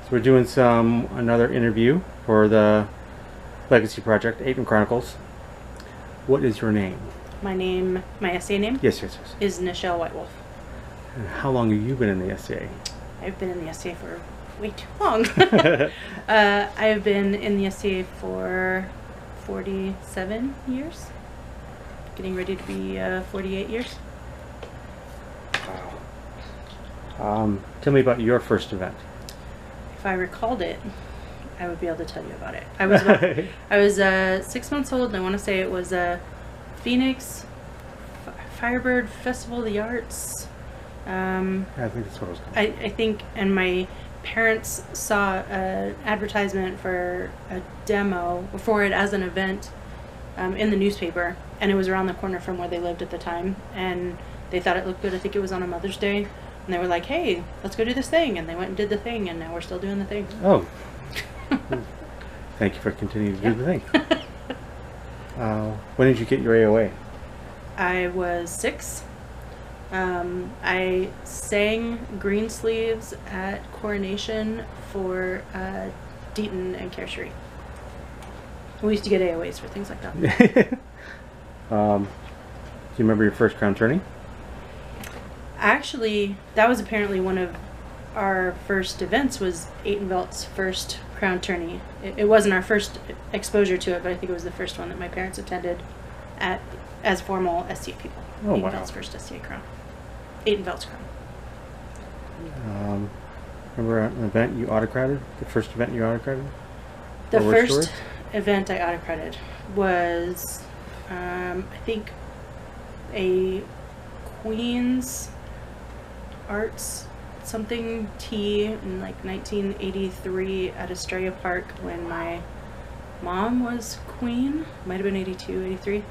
So we're doing another interview for the Legacy Project, Atenveldt Chronicles. What is your name? My essay name? Yes. Is Nichelle Whitewolf. And how long have you been in the SCA? I've been in the SCA for way too long. I've been in the SCA for 47 years. Getting ready to be 48 years. Wow. Tell me about your first event. If I recalled it, I would be able to tell you about it. I was 6 months old, and I want to say it was a Phoenix Firebird Festival of the Arts. I think that's what it was called. I think, and my parents saw an advertisement for a demo for it as an event in the newspaper, and it was around the corner from where they lived at the time, and they thought it looked good. I think it was on a Mother's Day, and they were like, hey, let's go do this thing, and they went and did the thing, and now we're still doing the thing. Oh. Thank you for continuing to do the thing. When did you get your AOA? I was 6. I sang Greensleeves at Coronation for Deaton and Kersheri. We used to get AOAs for things like that. Do you remember your first crown tourney? Actually, that was apparently one of our first events, was Atenveldt's first crown tourney. It wasn't our first exposure to it, but I think it was the first one that my parents attended as formal SCA people. Oh, Atenveldt's wow. first SCA crown. Atenveldt's crown. Remember an event you autocrated? The first event you autocrated? The first event I autocrated was, I think, a Queen's Arts something tea in like 1983 at Estrella Park when my mom was queen. Might have been 82, 83.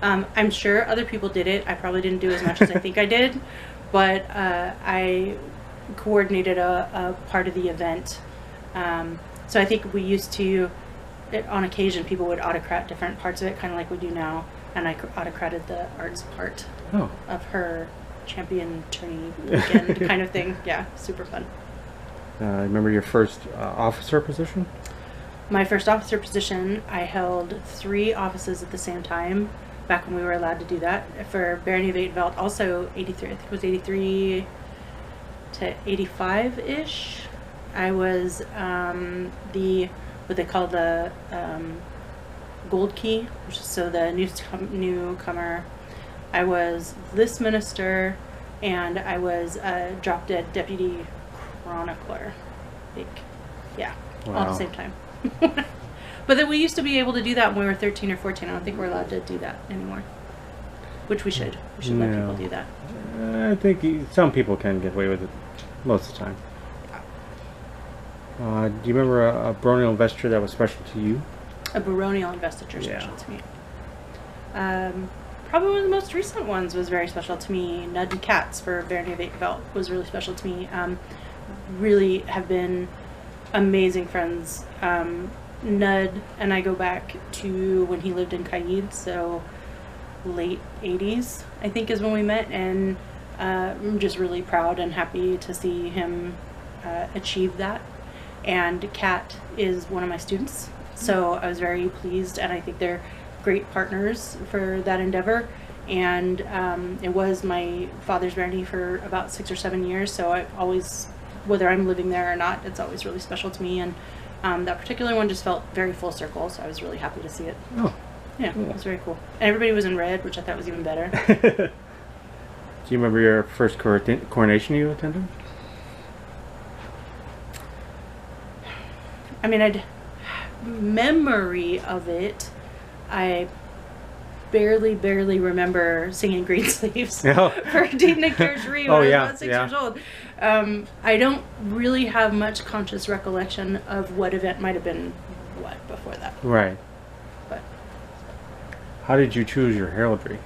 I'm sure other people did it. I probably didn't do as much as I think I did, but I coordinated a part of the event. So I think we used to, on occasion, people would autocrat different parts of it, kind of like we do now, and I autocrated the arts part of her champion tourney weekend kind of thing. Yeah, super fun. Remember your first officer position? My first officer position, I held 3 offices at the same time back when we were allowed to do that for Barony of Atenveldt. Also 83, I think it was 83 to 85-ish. I was what they call the gold key, which is so the newcomer. I was list minister, and I was a drop dead deputy chronicler. I think, yeah, wow. All at the same time. But then we used to be able to do that when we were 13 or 14. I don't think we're allowed to do that anymore. Which we should. We should let people do that. I think some people can get away with it most of the time. Do you remember a baronial investiture that was special to you? A baronial investiture special to me. Probably one of the most recent ones was very special to me. Nud and Katz for Barony of Atenveldt was really special to me. Really have been amazing friends. Nud and I go back to when he lived in Caid, so late 80s, I think, is when we met, and I'm just really proud and happy to see him achieve that. And Kat is one of my students, so I was very pleased, and I think they're great partners for that endeavor. And it was my father's barony for about 6 or 7 years, so I always, whether I'm living there or not, it's always really special to me. And that particular one just felt very full circle, so I was really happy to see it. Oh, yeah, cool. It was very cool. And everybody was in red, which I thought was even better. Do you remember your first coronation you attended? I mean, I'd memory of it. I barely remember singing Greensleeves for Deaton and Kersheri when I was about 6 years old. I don't really have much conscious recollection of what event might have been before that. Right. But how did you choose your heraldry?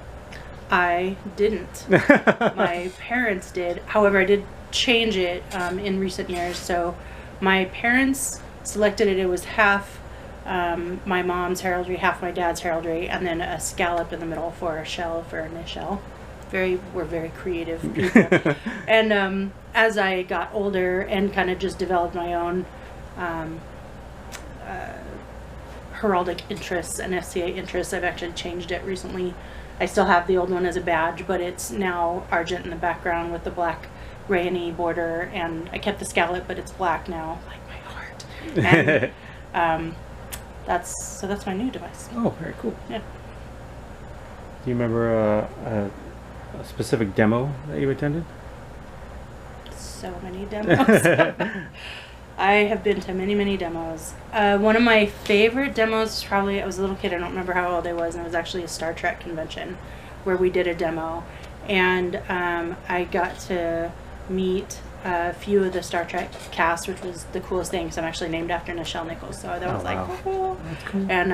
I didn't. My parents did. However, I did change it in recent years. So my parents selected it. It was half my mom's heraldry, half my dad's heraldry, and then a scallop in the middle for a shell for Nichelle. We're very creative people. And as I got older and kind of just developed my own um, heraldic interests and FCA interests. I've actually changed it recently. I still have the old one as a badge, but it's now argent in the background with the black rayony border, and I kept the scallop, but it's black now, like my heart. And that's my new device. Oh, very cool. Yeah. Do you remember a specific demo that you attended? So many demos. I have been to many, many demos. One of my favorite demos was probably, I was a little kid, I don't remember how old I was, and it was actually a Star Trek convention where we did a demo. And I got to meet a few of the Star Trek cast, which was the coolest thing, because I'm actually named after Nichelle Nichols, so that was like, wow. cool. That's cool. And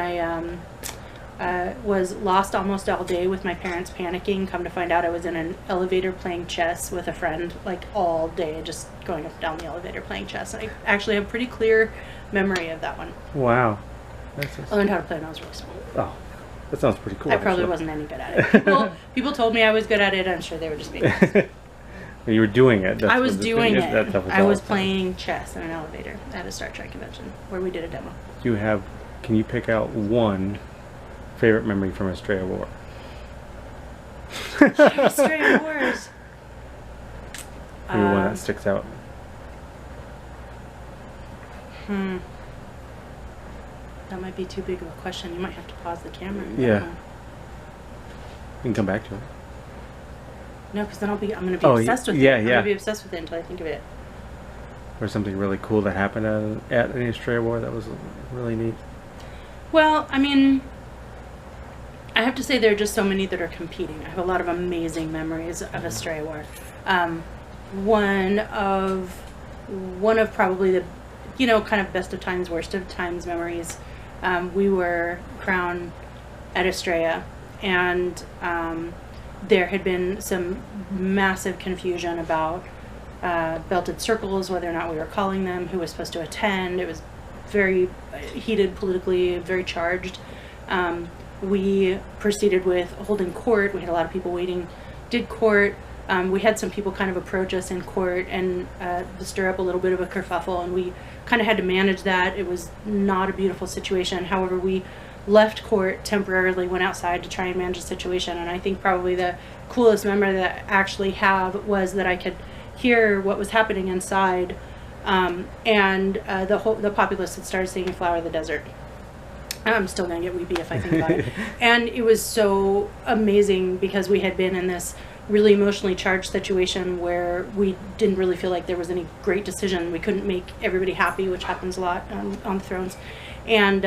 I was lost almost all day with my parents panicking. Come to find out I was in an elevator playing chess with a friend like all day, just going up and down the elevator playing chess. And I actually have a pretty clear memory of that one. Wow. I learned how to play when I was really small. Oh, that sounds pretty cool. I probably wasn't any good at it. People told me I was good at it. I'm sure they were just being nice. You were doing it. I was doing it. That stuff I was awesome. playing chess in an elevator at a Star Trek convention where we did a demo. Can you pick out one favorite memory from Estrella War? Estrella Wars. Maybe one that sticks out. That might be too big of a question. You might have to pause the camera. Yeah. You can come back to it. No, because then I'm going to be obsessed with it. I'm going to be obsessed with it until I think of it. Or something really cool that happened at an Estrella War that was really neat. Well, I mean, I have to say there are just so many that are competing. I have a lot of amazing memories of Estrella War. One of probably the, kind of best of times, worst of times memories. We were crowned at Estrella, and there had been some massive confusion about belted circles, whether or not we were calling them, who was supposed to attend. It was very heated politically, very charged. We proceeded with holding court. We had a lot of people waiting, did court. We had some people kind of approach us in court and stir up a little bit of a kerfuffle, and we kind of had to manage that. It was not a beautiful situation. However, we left court temporarily, went outside to try and manage the situation, and I think probably the coolest memory that I actually have was that I could hear what was happening inside, and the populace had started singing "Flower of the Desert." I'm still gonna get weepy if I think about it. And it was so amazing because we had been in this really emotionally charged situation where we didn't really feel like there was any great decision. We couldn't make everybody happy, which happens a lot on the thrones. And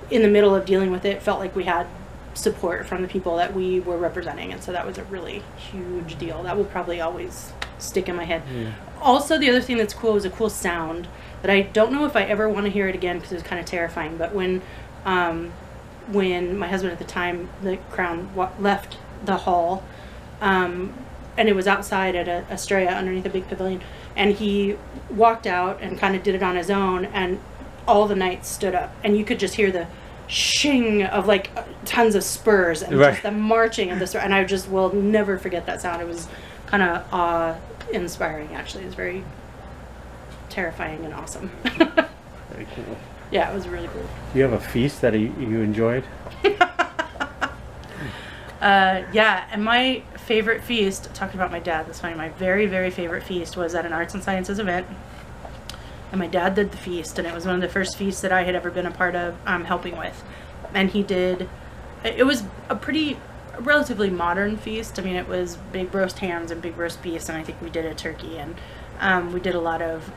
in the middle of dealing with it, felt like we had support from the people that we were representing, and so that was a really huge deal. That will probably always stick in my head. Yeah. Also, the other thing that's cool was a cool sound that I don't know if I ever want to hear it again because it was kind of terrifying. But when my husband at the time, the crown, left the hall, and it was outside at Estrella underneath a big pavilion, and he walked out and kind of did it on his own, and all the knights stood up, and you could just hear the shing of like tons of spurs and just the marching of this, and I just will never forget that sound. It was kind of awe-inspiring, actually. It was very terrifying and awesome. Very cool. Yeah, it was really cool. Do you have a feast that you enjoyed? Yeah, and my favorite feast, talking about my dad, that's funny, my very, very favorite feast was at an arts and sciences event. And my dad did the feast, and it was one of the first feasts that I had ever been a part of helping with. And he did, it was a relatively modern feast. I mean, it was big roast hams and big roast beefs, and I think we did a turkey, and we did a lot of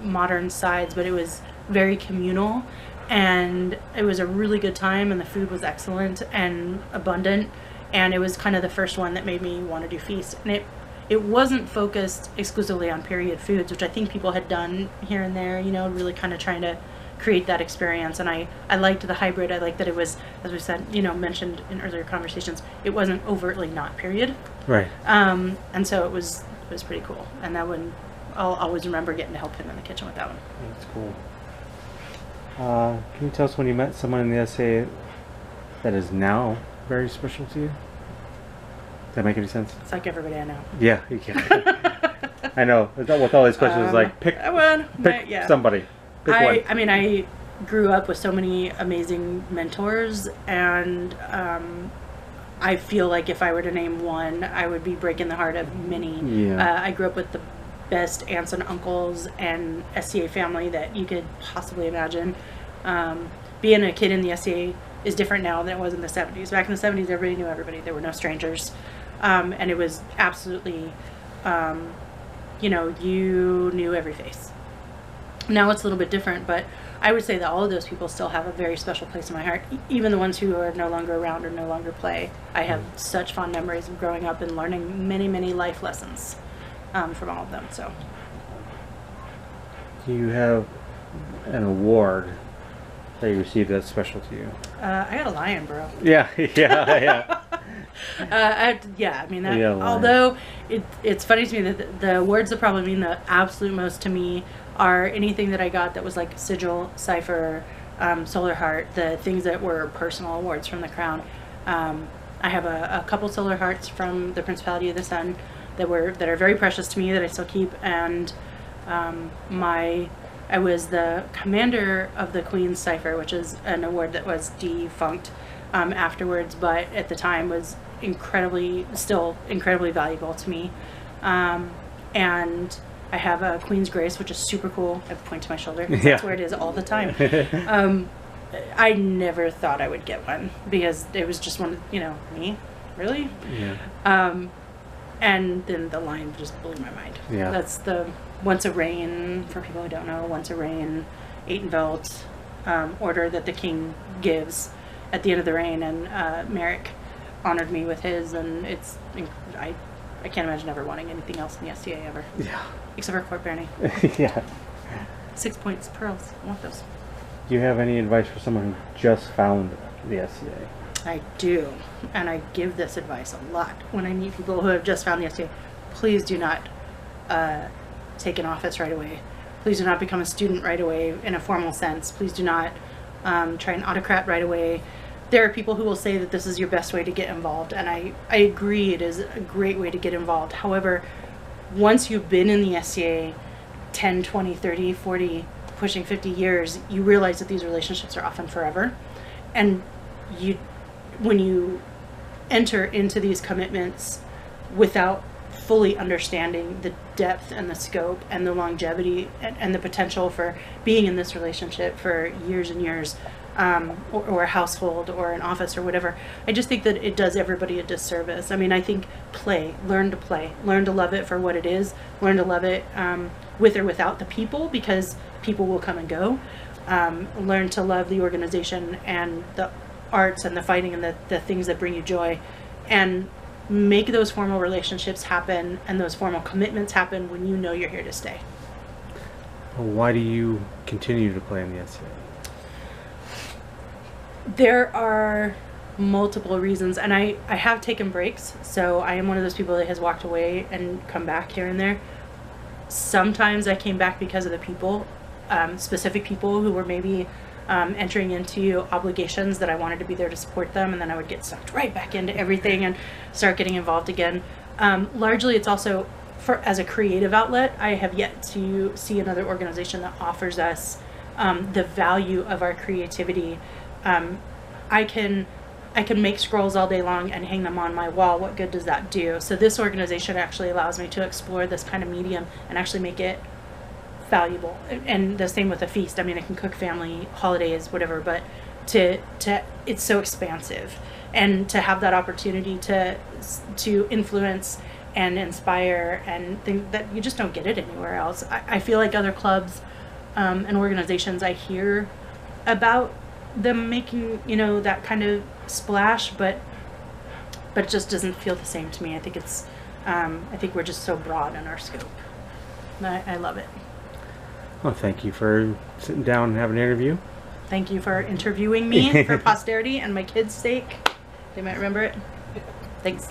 modern sides, but it was very communal, and it was a really good time, and the food was excellent and abundant, and it was kind of the first one that made me want to do feast. And it wasn't focused exclusively on period foods, which I think people had done here and there, really kind of trying to create that experience. And I liked the hybrid. I liked that it was, as we said, mentioned in earlier conversations, it wasn't overtly not period. Right. And so it was pretty cool. And that one, I'll always remember getting to help him in the kitchen with that one. That's cool. Can you tell us when you met someone in the SA that is now very special to you? Does that make any sense? It's like everybody I know. Yeah, you can. I know. With all these questions, like pick somebody. I mean, I grew up with so many amazing mentors, and I feel like if I were to name one, I would be breaking the heart of many. Yeah. I grew up with the best aunts and uncles and SCA family that you could possibly imagine. Being a kid in the SCA is different now than it was in the 70s. Back in the 70s, everybody knew everybody. There were no strangers. And it was absolutely, you know, you knew every face. Now it's a little bit different, but I would say that all of those people still have a very special place in my heart. Even the ones who are no longer around or no longer play. I have such fond memories of growing up and learning many, many life lessons from all of them. So, Do you have an award that you received that's special to you? I got a lion, bro. Yeah, yeah. I mean, that, Yeah, although it's funny to me that the awards that probably mean the absolute most to me are anything that I got that was like Sigil, Cipher, Solar Heart, the things that were personal awards from the Crown. I have a couple Solar Hearts from the Principality of the Sun that are very precious to me that I still keep, and I was the commander of the Queen's Cipher, which is an award that was defunct afterwards, but at the time was still incredibly valuable to me. And I have a Queen's Grace, which is super cool. I point to my shoulder. That's where it is all the time. I never thought I would get one because it was just one of, me, really? Yeah. And then the lion just blew my mind. Yeah. That's the Once a Reign, for people who don't know, Once a Reign, Atenveldt order that the king gives at the end of the reign, and Merrick honored me with his, and I can't imagine ever wanting anything else in the STA ever. Yeah. Except for Court Barony. Yeah. 6 points, pearls. I want those. Do you have any advice for someone who just found the SCA? I do, and I give this advice a lot when I meet people who have just found the STA. Please do not take an office right away. Please do not become a student right away in a formal sense. Please do not try an autocrat right away. There are people who will say that this is your best way to get involved, and I agree it is a great way to get involved. However, once you've been in the SCA 10, 20, 30, 40, pushing 50 years, you realize that these relationships are often forever. And when you enter into these commitments without fully understanding the depth and the scope and the longevity and the potential for being in this relationship for years and years, or a household or an office or whatever, I just think that it does everybody a disservice. I mean, I think learn to love it for what it is, learn to love it with or without the people, because people will come and go. Learn to love the organization and the arts and the fighting and the things that bring you joy, and make those formal relationships happen and those formal commitments happen when you know you're here to stay. Well, why do you continue to play in the SCA? There are multiple reasons, and I have taken breaks, so I am one of those people that has walked away and come back here and there. Sometimes I came back because of the people, specific people who were maybe entering into obligations that I wanted to be there to support them, and then I would get sucked right back into everything and start getting involved again. Largely it's also as a creative outlet. I have yet to see another organization that offers us the value of our creativity. I can make scrolls all day long and hang them on my wall. What good does that do? So this organization actually allows me to explore this kind of medium and actually make it valuable. And the same with a feast. I mean, I can cook family holidays, whatever, but it's so expansive, and to have that opportunity to influence and inspire and think that you just don't get it anywhere else. I feel like other clubs and organizations, I hear about them making, that kind of splash, but it just doesn't feel the same to me. I think I think we're just so broad in our scope. I love it. Well, thank you for sitting down and having an interview. Thank you for interviewing me for posterity and my kids' sake. They might remember it. Thanks.